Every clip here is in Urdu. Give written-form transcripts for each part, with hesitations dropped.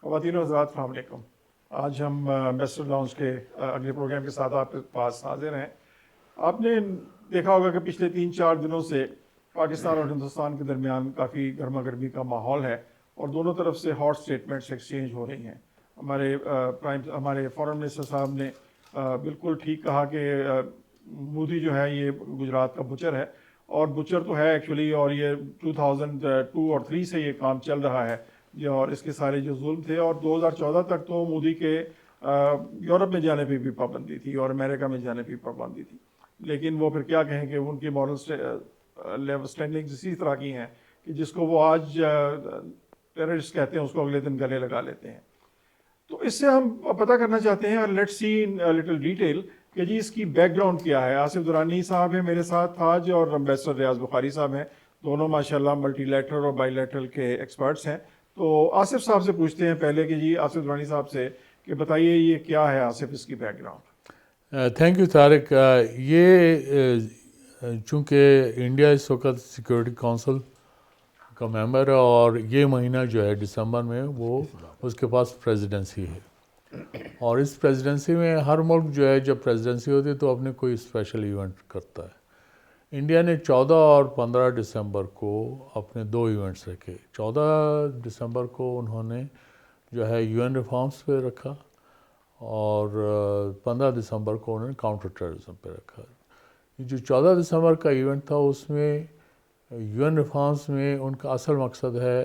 خواتین و حضرات السلام علیکم. آج ہم ایمبیسڈر لاؤنج کے اگلے پروگرام کے ساتھ آپ کے پاس حاضر ہیں. آپ نے دیکھا ہوگا کہ پچھلے 3-4 دنوں سے پاکستان اور ہندوستان کے درمیان کافی گرما گرمی کا ماحول ہے اور دونوں طرف سے ہاٹ سٹیٹمنٹس ایکسچینج ہو رہی ہیں. ہمارے فارن منسٹر صاحب نے بالکل ٹھیک کہا کہ مودی جو ہے یہ گجرات کا بچر ہے، اور بچر تو ہے ایکچولی، اور یہ 2002 اور 3 سے یہ کام چل رہا ہے اور اس کے سارے جو ظلم تھے. اور 2014 تک تو مودی کے یورپ میں جانے پہ بھی پابندی تھی اور امریکہ میں جانے پہ بھی پابندی تھی، لیکن وہ پھر کیا کہیں کہ ان کی مورل لیول اسٹینڈنگ اسی طرح کی ہیں کہ جس کو وہ آج ٹیررسٹ کہتے ہیں اس کو اگلے دن گلے لگا لیتے ہیں. تو اس سے ہم پتہ کرنا چاہتے ہیں، let's see in little detail کہ جی اس کی بیک گراؤنڈ کیا ہے. آصف درانی صاحب ہیں میرے ساتھ آج، اور ایمبیسڈر ریاض بخاری صاحب ہیں، دونوں ماشاءاللہ ملٹی لیٹرل اور بائی لیٹرل کے ایکسپرٹس ہیں. تو آصف صاحب سے پوچھتے ہیں پہلے کہ جی آصف درانی صاحب سے کہ بتائیے یہ کیا ہے آصف اس کی back ground. Thank you Tariq. یہ چونکہ انڈیا اس وقت سیکورٹی کونسل کا ممبر ہے اور یہ مہینہ جو ہے دسمبر میں وہ اس کے پاس پریزیڈنسی ہے، اور اس پریزیڈنسی میں ہر ملک جو ہے جب پریزیڈنسی ہوتی ہے تو اپنے کوئی اسپیشل ایونٹ کرتا ہے. انڈیا نے 14 اور 15 دسمبر کو اپنے 2 ایونٹس رکھے. 14 دسمبر کو انہوں نے جو ہے UN ریفارمز پہ رکھا، اور 15 دسمبر کو انہوں نے کاؤنٹر ٹیررزم پہ رکھا. جو 14 دسمبر کا ایونٹ تھا اس میں UN ریفارمز میں ان کا اصل مقصد ہے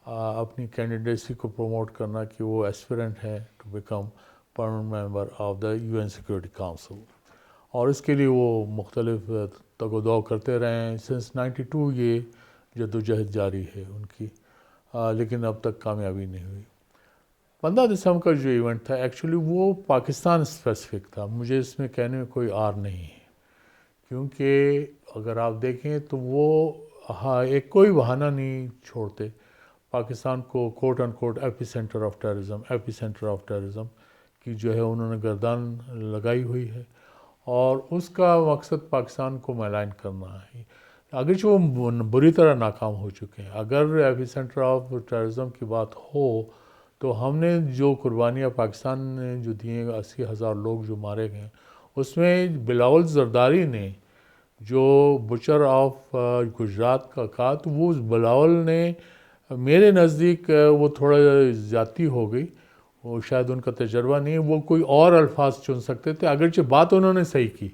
اپنی کینڈیڈیسی کو پروموٹ کرنا کہ وہ ایسپیرنٹ ہے to become permanent member of the UN security council, اور اس کے لیے وہ مختلف تگ و دو کرتے رہے ہیں. سنس 92 یہ جدوجہد جاری ہے ان کی، لیکن اب تک کامیابی نہیں ہوئی. 15 دسمبر کا جو ایونٹ تھا ایکچولی وہ پاکستان اسپیسیفک تھا. مجھے اس میں کہنے میں کوئی آر نہیں ہے، کیونکہ اگر آپ دیکھیں تو وہ ایک کوئی بہانہ نہیں چھوڑتے. پاکستان کو کوٹ ان کوٹ ایپی سینٹر آف ٹیررزم کی جو ہے انہوں نے گردان لگائی ہوئی ہے، اور اس کا مقصد پاکستان کو میلائن کرنا ہے، اگرچہ وہ بری طرح ناکام ہو چکے ہیں. اگر ایپی سینٹر آف ٹیررزم کی بات ہو تو ہم نے جو قربانیاں پاکستان نے جو دی ہیں، 80,000 لوگ جو مارے گئے، اس میں بلاول زرداری نے جو بچر آف گجرات کا کہا، تو وہ بلاول نے میرے نزدیک وہ تھوڑا زیادتی ہو گئی. وہ شاید ان کا تجربہ نہیں ہے، وہ کوئی اور الفاظ چن سکتے تھے، اگرچہ بات انہوں نے صحیح کی،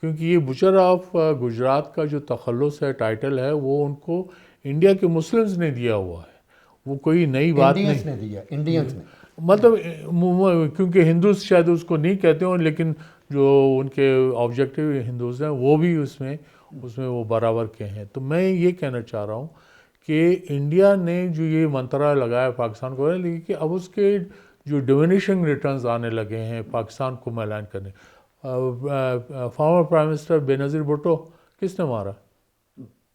کیونکہ یہ بچر آف گجرات کا جو تخلص ہے، ٹائٹل ہے، وہ ان کو انڈیا کے مسلمز نے دیا ہوا ہے. وہ کوئی نئی بات نہیں، انڈینز نے مطلب کیونکہ ہندوز شاید اس کو نہیں کہتے ہوں، لیکن جو ان کے آبجیکٹیو ہندوز ہیں وہ بھی اس میں وہ برابر کے ہیں. تو میں یہ کہنا چاہ رہا ہوں کہ انڈیا نے جو یہ منترا لگایا پاکستان کو، لیکن کہ اب اس کے جو ڈیمینیشنگ ریٹرنز آنے لگے ہیں پاکستان کو میلائن کرنے. فارمر پرائم منسٹر بے نظیر بھٹو کس نے مارا؟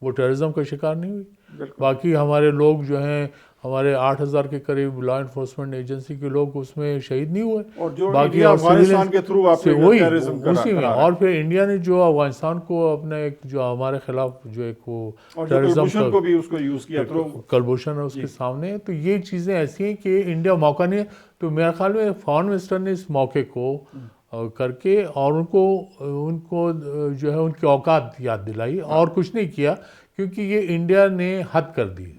وہ ٹیررزم کا شکار نہیں ہوئی. باقی ہمارے لوگ جو ہیں، ہمارے 8,000 کے قریب لا انفورسمنٹ ایجنسی کے لوگ اس میں شہید نہیں ہوئے، اور جو باقی افغانستان کے تھرو آپ نے وہی ٹیررزم اسی میں. اور پھر انڈیا نے جو افغانستان کو اپنا ایک جو ہمارے خلاف جو ایک وہ ٹیررزم کو بھی اس کو یوز کیا تھرو کلبھوشن ہے اس کے سامنے. تو یہ چیزیں ایسی ہیں کہ انڈیا موقع نہیں ہے. تو میرے خیال میں فارن منسٹر نے اس موقع کو کر کے اور ان کو جو ہے ان کی اوقات یاد دلائی، اور کچھ نہیں کیا، کیونکہ یہ انڈیا نے حد کر دی.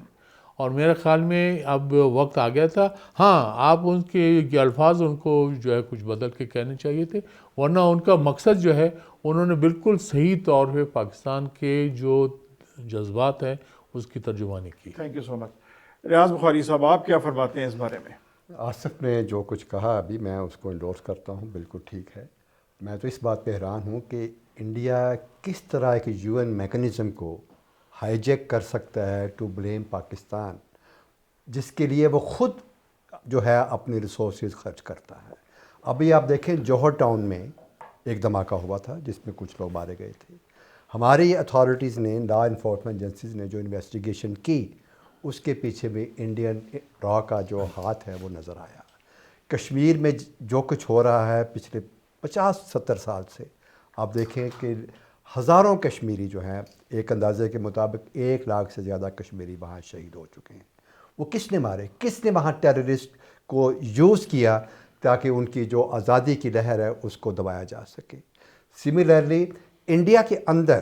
اور میرے خیال میں اب وقت آ گیا تھا. ہاں، آپ ان کے الفاظ ان کو جو ہے کچھ بدل کے کہنے چاہیے تھے، ورنہ ان کا مقصد جو ہے انہوں نے بالکل صحیح طور پہ پاکستان کے جو جذبات ہیں اس کی ترجمانی کی. تھینک یو سو مچ. ریاض بخاری صاحب آپ کیا فرماتے ہیں اس بارے میں؟ آصف نے جو کچھ کہا ابھی میں اس کو انڈورس کرتا ہوں، بالکل ٹھیک ہے. میں تو اس بات پہ حیران ہوں کہ انڈیا کس طرح ایک UN میکنزم کو ہائی جیک کر سکتا ہے ٹو بلیم پاکستان، جس کے لیے وہ خود جو ہے اپنی ریسورسز خرچ کرتا ہے. ابھی آپ دیکھیں جوہر ٹاؤن میں ایک دھماکہ ہوا تھا جس میں کچھ لوگ مارے گئے تھے. ہماری اتھارٹیز نے، لا انفورسمنٹ ایجنسیز نے جو انویسٹیگیشن کی، اس کے پیچھے بھی انڈین را کا جو ہاتھ ہے وہ نظر آیا. کشمیر میں جو کچھ ہو رہا ہے پچھلے 50-70 سال سے، آپ دیکھیں کہ ہزاروں کشمیری جو ہیں، ایک اندازے کے مطابق 1 لاکھ سے زیادہ کشمیری وہاں شہید ہو چکے ہیں. وہ کس نے مارے, کس نے وہاں ٹیررسٹ کو یوز کیا تاکہ ان کی جو آزادی کی لہر ہے اس کو دبایا جا سکے. سملرلی انڈیا کے اندر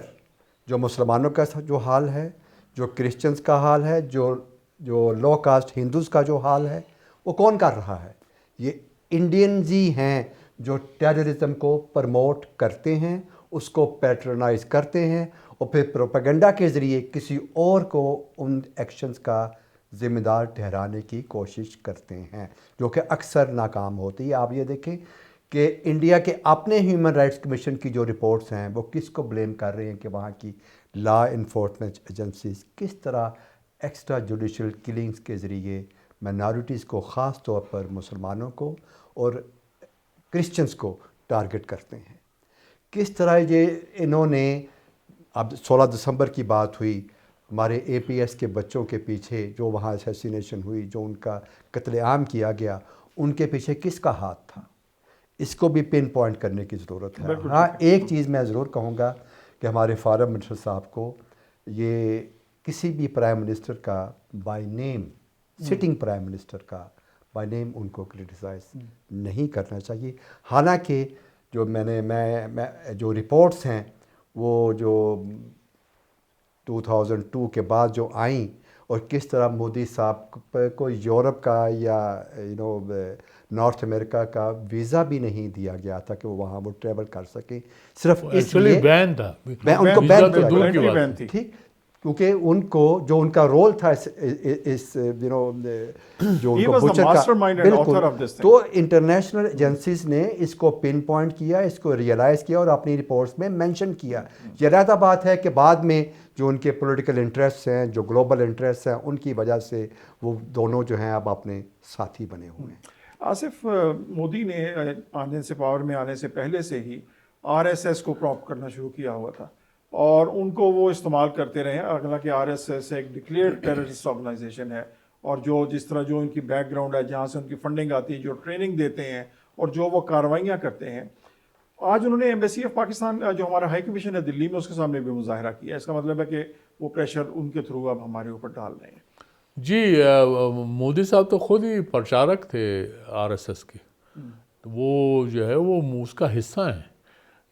جو مسلمانوں کا جو حال ہے, جو کرسچنز کا حال ہے, جو لو کاسٹ ہندوز کا جو حال ہے, وہ کون کر رہا ہے؟ یہ انڈینز ہی ہیں جو ٹیررزم کو پرموٹ کرتے ہیں, اس کو پیٹرنائز کرتے ہیں اور پھر پروپیگنڈا کے ذریعے کسی اور کو ان ایکشنز کا ذمہ دار ٹھہرانے کی کوشش کرتے ہیں, جو کہ اکثر ناکام ہوتی ہے. آپ یہ دیکھیں کہ انڈیا کے اپنے ہیومن رائٹس کمیشن کی جو رپورٹس ہیں وہ کس کو بلیم کر رہے ہیں کہ وہاں کی لا انفورسمنٹ ایجنسیز کس طرح ایکسٹرا جوڈیشل کلنگز کے ذریعے مائنارٹیز کو, خاص طور پر مسلمانوں کو اور کرسچنز کو ٹارگٹ کرتے ہیں. کس طرح یہ انہوں نے, اب 16 دسمبر کی بات ہوئی, ہمارے اے پی ایس کے بچوں کے پیچھے جو وہاں اسیسینیشن ہوئی, جو ان کا قتل عام کیا گیا, ان کے پیچھے کس کا ہاتھ تھا, اس کو بھی پن پوائنٹ کرنے کی ضرورت ہے. ہاں ایک چیز میں ضرور کہوں گا کہ ہمارے فارم منسٹر صاحب کو یہ کسی بھی پرائم منسٹر کا by name, sitting prime minister کا بائی نیم ان کو کرٹیسائز نہیں کرنا چاہیے. حالانکہ جو میں جو رپورٹس ہیں وہ جو 2002 کے بعد جو آئیں, اور کس طرح مودی صاحب کو یورپ کا یا نارتھ امریکا کا ویزا بھی نہیں دیا گیا تھا کہ وہ وہاں وہ ٹریول کر سکیں, صرف اس لیے بین تھا, ان کو بین کیا گیا, ٹھیک, کیونکہ ان کو جو ان کا رول تھا اس جو ان کو بچر کا, بالکل, تو انٹرنیشنل ایجنسیز نے اس کو پن پوائنٹ کیا, اس کو ریئلائز کیا اور اپنی رپورٹس میں مینشن کیا. یہ علیحدہ بات ہے کہ بعد میں جو ان کے پولیٹیکل انٹرسٹ ہیں, جو گلوبل انٹرسٹ ہیں, ان کی وجہ سے وہ دونوں جو ہیں اب اپنے ساتھی بنے ہوئے ہیں. آصف, مودی نے آنے سے, پاور میں آنے سے پہلے سے ہی آر ایس ایس کو پراپ کرنا شروع کیا ہوا تھا اور ان کو وہ استعمال کرتے رہے. حالانکہ آر ایس ایس ایک ڈکلیئرڈ ٹیررسٹ آرگنائزیشن ہے اور جس طرح جو ان کی بیک گراؤنڈ ہے, جہاں سے ان کی فنڈنگ آتی ہے, جو ٹریننگ دیتے ہیں اور جو وہ کارروائیاں کرتے ہیں. آج انہوں نے ایمبیسی آف پاکستان جو ہمارا ہائی کمیشن ہے دلی میں, اس کے سامنے بھی مظاہرہ کیا. اس کا مطلب ہے کہ وہ پریشر ان کے تھرو اب ہمارے اوپر ڈال رہے ہیں. جی, مودی صاحب تو خود ہی پرچارک تھے آر ایس ایس کے, وہ جو ہے وہ اس کا حصہ ہیں,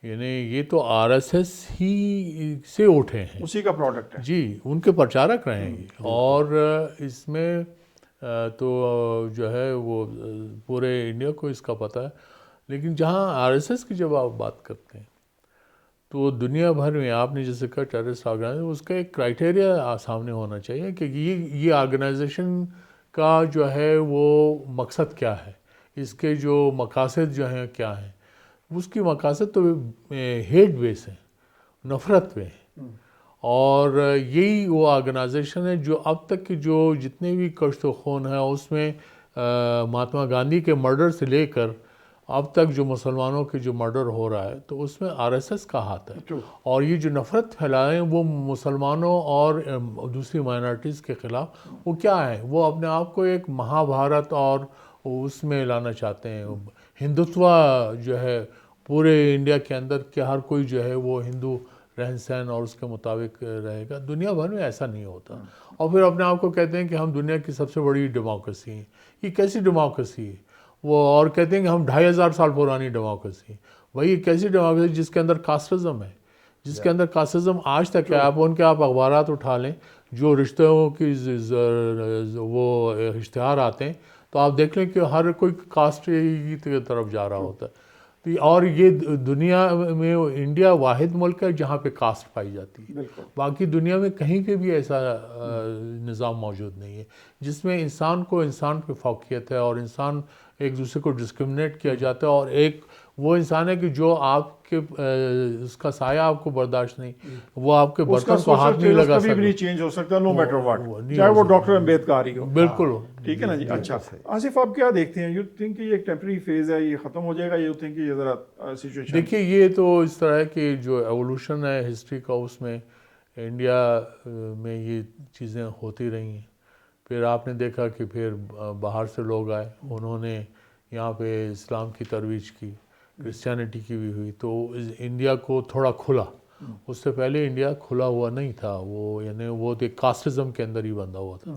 یعنی یہ تو آر ایس ایس ہی سے اٹھے ہیں, اسی کا پروڈکٹ ہے. جی, ان کے پرچارک رہے ہیں. اور اس میں تو جو ہے وہ پورے انڈیا کو اس کا پتہ ہے. لیکن جہاں آر ایس ایس کی جب آپ بات کرتے ہیں تو دنیا بھر میں آپ نے جیسے کہا ٹیررسٹ آرگنائزیشن, اس کا ایک کرائٹیریا سامنے ہونا چاہیے کہ یہ آرگنائزیشن کا جو ہے وہ مقصد کیا ہے, اس کے جو مقاصد جو ہیں کیا ہیں. اس کی مقاصد تو ہیٹ بیس ہیں, نفرت پہ ہیں. اور یہی وہ آرگنائزیشن ہے جو اب تک کی جو جتنے بھی کشت و خون ہیں اس میں مہاتما گاندھی کے مرڈر سے لے کر اب تک جو مسلمانوں کے جو مرڈر ہو رہا ہے تو اس میں آر ایس ایس کا ہاتھ ہے. اور یہ جو نفرت پھیلائیں وہ مسلمانوں اور دوسری مائنارٹیز کے خلاف, وہ کیا ہے, وہ اپنے آپ کو ایک مہابھارت اور اس میں لانا چاہتے ہیں. ہندوتوا جو ہے پورے انڈیا کے اندر کہ ہر کوئی جو ہے وہ ہندو رہن سہن اور اس کے مطابق رہے گا. دنیا بھر میں ایسا نہیں ہوتا. اور پھر اپنے آپ کو کہتے ہیں کہ ہم دنیا کی سب سے بڑی ڈیموکریسی ہیں. یہ کیسی ڈیموکریسی ہے وہ, اور کہتے ہیں کہ ہم 2500 سال پرانی ڈیموکریسی ہے. وہی ایک ایسی ڈیموکریسی جس کے اندر کاسٹزم ہے, جس کے اندر کاسٹزم آج تک ہے. آپ ان کے آپ اخبارات اٹھا لیں, جو رشتوں کی وہ اشتہار آتے ہیں تو آپ دیکھ لیں کہ ہر کوئی کاسٹ کی طرف جا رہا ہوتا ہے. اور یہ دنیا میں انڈیا واحد ملک ہے جہاں پہ کاسٹ پائی جاتی ہے. باقی دنیا میں کہیں پہ بھی ایسا نظام موجود نہیں ہے جس میں انسان کو انسان پہ فوقیت ہے اور انسان ایک دوسرے کو ڈسکرمنیٹ کیا جاتا ہے. اور ایک وہ انسان ہے کہ جو آپ کے اس کا سایہ آپ کو برداشت نہیں, وہ آپ کے برتن کو ہاتھ نہیں لگا سکتا, کبھی بھی چینج ہو سکتا ہے, نو میٹر واٹ, چاہے وہ ڈاکٹر امبیدکر ہی ہو. بالکل ٹھیک ہے نا جی. اچھا آصف, آپ کیا دیکھتے ہیں, یو تھنک کہ یہ ایک ٹیمپرری فیز ہے, یہ ختم ہو جائے گا, یو تھنک کہ یہ ذرا سچویشن؟ دیکھیے, یہ تو اس طرح ہے کہ جو ایوولوشن ہے ہسٹری کا, اس میں انڈیا میں یہ چیزیں ہوتی رہی ہیں. پھر آپ نے دیکھا کہ پھر باہر سے لوگ آئے, انہوں نے یہاں پہ اسلام کی ترویج کی, کرسچینٹی کی بھی ہوئی, تو انڈیا کو تھوڑا کھلا. اس سے پہلے انڈیا کھلا ہوا نہیں تھا, وہ یعنی وہ ایک کاسٹزم کے اندر ہی بندھا ہوا تھا.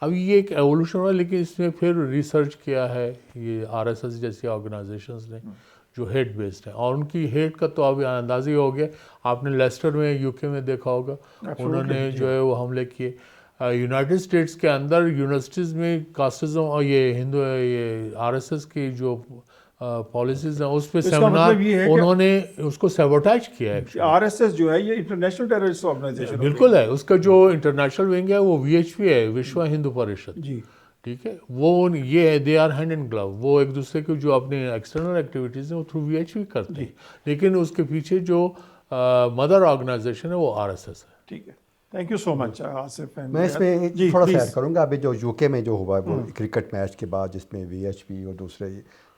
اب یہ ایک ایوولوشن ہوا، لیکن اس میں پھر ریسرچ کیا ہے یہ RSS جیسی آرگنائزیشنز نے جو ہیٹ بیسڈ ہیں، اور ان کی ہیٹ کا تو اب اندازہ ہی ہو گیا. آپ نے لیسٹر میں UK میں دیکھا ہوگا، انہوں نے جو ہے وہ حملے کیے. یونائٹڈ اسٹیٹس کے اندر یونیورسٹیز میں کاسٹزم اور یہ RSS کی جو پالیسیز ہیں اس پہ سیمینار انہوں نے اس کو سیبوٹیج کیا ہے. RSS جو ہے یہ انٹرنیشنل ٹیررسٹ آرگنائزیشن بالکل ہے، اس کا جو انٹرنیشنل ونگ ہے وہ VHP ہے، وشوا ہندو پریشد. جی ٹھیک ہے، وہ یہ دے آر ہینڈ اینڈ گلو، وہ ایک دوسرے کی جو اپنے ایکسٹرنل ایکٹیویٹیز ہیں وہ تھرو VHP کرتے ہیں، لیکن اس کے پیچھے جو مدر آرگنائزیشن ہے وہ RSS ہے. ٹھیک ہے، تھینک یو سو مچ آصف. میں اس میں تھوڑا سا ایڈ کروں گا. ابھی جو UK میں جو ہوا وہ کرکٹ میچ کے بعد جس میں VHP اور دوسرے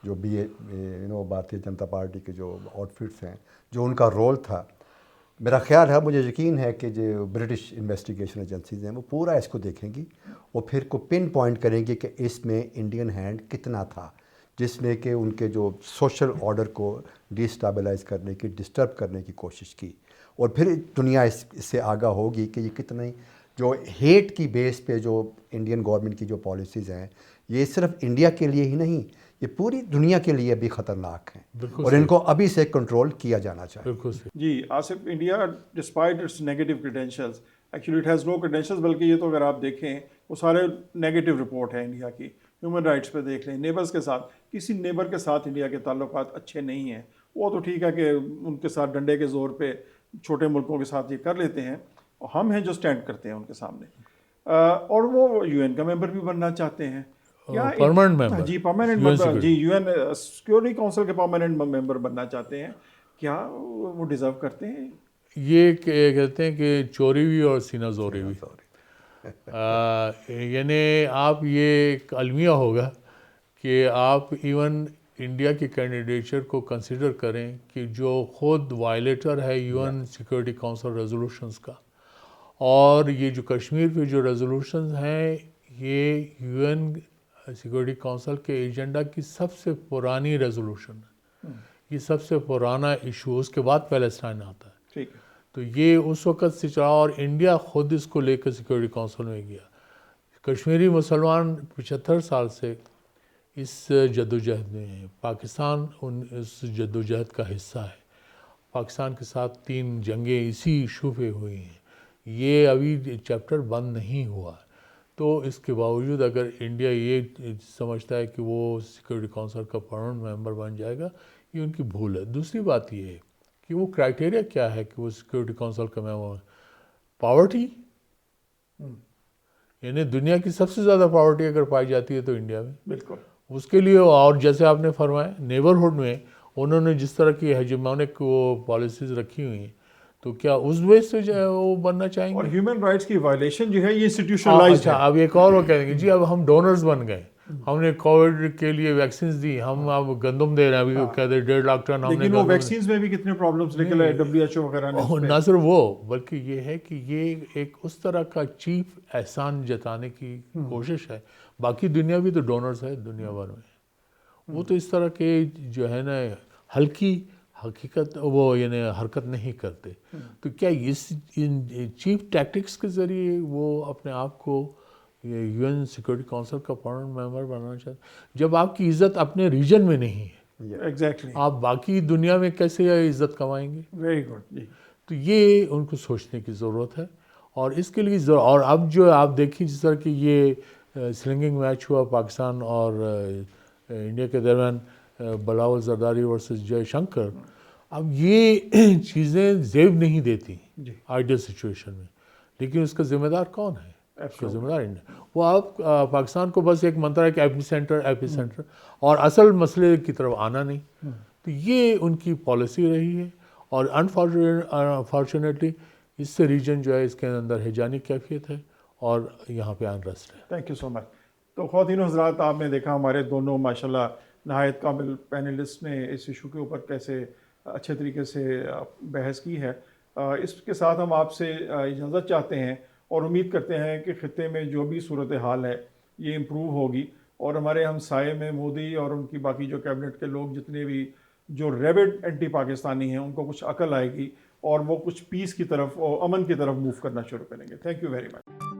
جو بھارتیہ جنتا پارٹی کے جو آؤٹ فٹس ہیں جو ان کا رول تھا، میرا خیال ہے، مجھے یقین ہے کہ جو برٹش انویسٹیگیشن ایجنسیز ہیں وہ پورا اس کو دیکھیں گی اور پھر کو پن پوائنٹ کریں گی کہ اس میں انڈین ہینڈ کتنا تھا، جس میں کہ ان کے جو سوشل آرڈر کو ڈی اسٹیبلائز کرنے کی، ڈسٹرب کرنے کی کوشش کی. اور پھر دنیا اس سے آگاہ ہوگی کہ یہ کتنی جو ہیٹ کی بیس پہ جو انڈین گورنمنٹ کی جو پالیسیز ہیں یہ صرف انڈیا کے لیے ہی نہیں، یہ پوری دنیا کے لیے بھی خطرناک ہیں اور ان کو ابھی سے کنٹرول کیا جانا چاہیے. بالکل صحیح. جی Asif, India despite its negative credentials, actually it has no credentials, بلکہ یہ تو اگر آپ دیکھیں وہ سارے نیگیٹو رپورٹ ہیں انڈیا کی. ہیومن رائٹس پہ دیکھ لیں، نیبرز کے ساتھ، کسی نیبر کے ساتھ انڈیا کے تعلقات اچھے نہیں ہیں. وہ تو ٹھیک ہے کہ ان کے ساتھ ڈنڈے کے زور پہ چھوٹے ملکوں کے ساتھ یہ کر لیتے ہیں، اور ہم ہیں جو سٹینڈ کرتے ہیں ان کے سامنے. اور وہ UN کا ممبر بھی بننا چاہتے ہیں، پرماننٹ ممبر. جی پرماننٹ ممبر، جی UN سیکورٹی کونسل کے پرماننٹ ممبر بننا چاہتے ہیں. کیا وہ ڈیزرو کرتے ہیں؟ یہ کہتے ہیں کہ چوری بھی اور سینہ زوری بھی. یعنی آپ یہ ایک المیہ ہوگا کہ آپ ایون انڈیا کی کینڈیڈیچر کو کنسیڈر کریں کہ جو خود وائلیٹر ہے UN سیکورٹی کونسل ریزولوشنز کا، اور یہ جو کشمیر پہ جو ریزولوشنز ہیں یہ UN سیکورٹی کونسل کے ایجنڈا کی سب سے پرانی ریزولوشن ہے. یہ سب سے پرانا ایشو، اس کے بعد پیلسٹائن آتا ہے. ٹھیک ہے، تو یہ اس وقت سے چلا، اور انڈیا خود اس کو لے کر سیکورٹی کونسل میں گیا. کشمیری مسلمان 75 سال سے اس جدوجہد میں ہیں. پاکستان اس جدوجہد کا حصہ ہے. پاکستان کے ساتھ 3 جنگیں اسی ایشو پہ ہوئی ہیں. یہ ابھی چیپٹر بند نہیں ہوا. تو اس کے باوجود اگر انڈیا یہ سمجھتا ہے کہ وہ سیکورٹی کونسل کا پرماننٹ ممبر بن جائے گا، یہ ان کی بھول ہے. دوسری بات یہ ہے کہ وہ کرائٹیریا کیا ہے کہ وہ سیکورٹی کونسل کا ممبر. پاورٹی، یعنی دنیا کی سب سے زیادہ پاورٹی اگر پائی جاتی ہے تو انڈیا میں. بالکل. اس کے لیے، اور جیسے آپ نے فرمایا نیبرہڈ میں انہوں نے جس طرح کی ہیجمونک وہ پالیسیز رکھی ہوئی ہیں، تو کیا اس بیس سے جو ہے وہ بننا چاہیں اور گے؟ ہیومن رائٹس کی وائلیشن جو ہے یہ انسٹیٹیوشنلائزڈ ہے. اچھا، اب ایک اور وہ کہیں گے جی اب ہم ڈونرز بن گئے، ہم نے کووڈ کے لیے ویکسینز دی، ہم اب گندم دے رہے ہیں. ابھی کہتے ہیں 1.5 لاکھ ٹن ہم نے. لیکن وہ ویکسینز میں بھی کتنے پرابلمس نکلے WHO وغیرہ نے. نہ صرف وہ، بلکہ یہ ہے کہ یہ ایک اس طرح کا چیپ احسان جتانے کی کوشش ہے. باقی دنیا بھی تو ڈونرز ہے دنیا بھر میں، وہ تو اس طرح کے جو ہے نا ہلکی حقیقت وہ یعنی حرکت نہیں کرتے. تو کیا اس چیپ ٹیکٹکس کے ذریعے وہ اپنے آپ کو UN سیکورٹی کونسل کا پرماننٹ ممبر بنانا چاہتے ہیں؟ جب آپ کی عزت اپنے ریجن میں نہیں ہے، ایگزیکٹلی، آپ باقی دنیا میں کیسے عزت کمائیں گے؟ Very good. جی تو یہ ان کو سوچنے کی ضرورت ہے. اور اس کے لیے اور اب جو آپ دیکھیں جس طرح کہ یہ سلنگنگ میچ ہوا پاکستان اور انڈیا کے درمیان، بلاول زرداری ورسز جے شنکر، اب یہ چیزیں زیب نہیں دیتی آئیڈیل سچویشن میں. لیکن اس کا ذمہ دار کون ہے؟ اس کا ذمہ دار انڈیا. وہ آپ پاکستان کو بس ایک منتر ہے کہ ایپی سینٹر اور اصل مسئلے کی طرف آنا نہیں. تو یہ ان کی پالیسی رہی ہے، اور انفارچونیٹلی اس سے ریجن جو ہے اس کے اندر ہیجانی کیفیت ہے اور یہاں پہ انریسٹ ہے. تھینک یو سو مچ. تو خواتین و حضرات، آپ نے دیکھا ہمارے دونوں ماشاءاللہ نہایت قابل پینلسٹ نے اس ایشو کے اوپر کیسے اچھے طریقے سے بحث کی ہے. اس کے ساتھ ہم آپ سے اجازت چاہتے ہیں اور امید کرتے ہیں کہ خطے میں جو بھی صورتحال ہے یہ امپروو ہوگی، اور ہمارے ہمسائے میں مودی اور ان کی باقی جو کیبنٹ کے لوگ جتنے بھی جو ریبڈ اینٹی پاکستانی ہیں ان کو کچھ عقل آئے گی اور وہ کچھ پیس کی طرف اور امن کی طرف موو کرنا شروع کریں گے. Thank you very much.